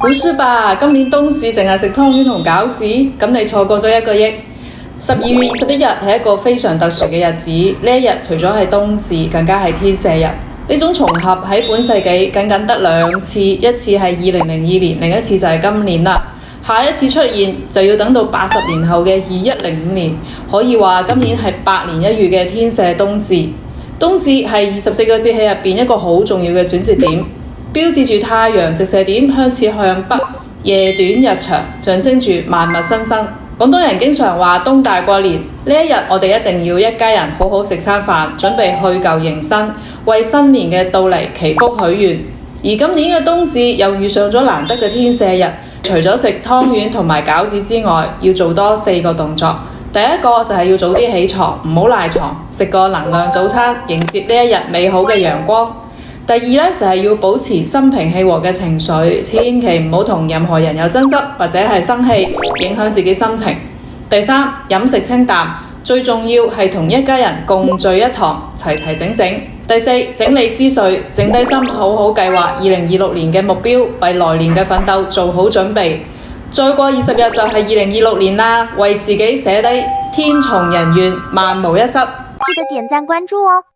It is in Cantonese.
不是吧？今年冬至淨係食湯圓同餃子，咁你錯過咗1個億。12月21日係一個非常特殊嘅日子，呢一日除咗係冬至，更加係天赦日。呢種重合喺本世紀僅僅得2次，一次係2002年，另一次就係今年啦。下一次出現就要等到80年後嘅2105年，可以話今年係百年一遇嘅天赦冬至。冬至係24個節氣入邊一個好重要嘅轉折點，標誌住太陽直射點向次向北，夜短日長，象徵住萬物新生。廣東人經常話冬大過年，呢一日我哋一定要一家人好好食餐飯，準備去舊迎新，為新年嘅到嚟祈福許願。而今年嘅冬至又遇上咗難得嘅天赦日，除咗食湯圓同埋餃子之外，要做多4個動作。第一個就係要早啲起床，唔好賴床，食個能量早餐，迎接呢一日美好嘅陽光。第二呢，就係要保持心平氣和嘅情緒，千祈唔好同任何人有爭執或者係生氣，影響自己心情。第三，飲食清淡，最重要係同一家人共聚一堂，齊齊整整。第四，整理思緒，靜低心，好好計劃2026年嘅目標，為來年嘅奮鬥做好準備。再過20日就係2026年啦，為自己寫低天從人願，萬無一失。記得點讚關注哦。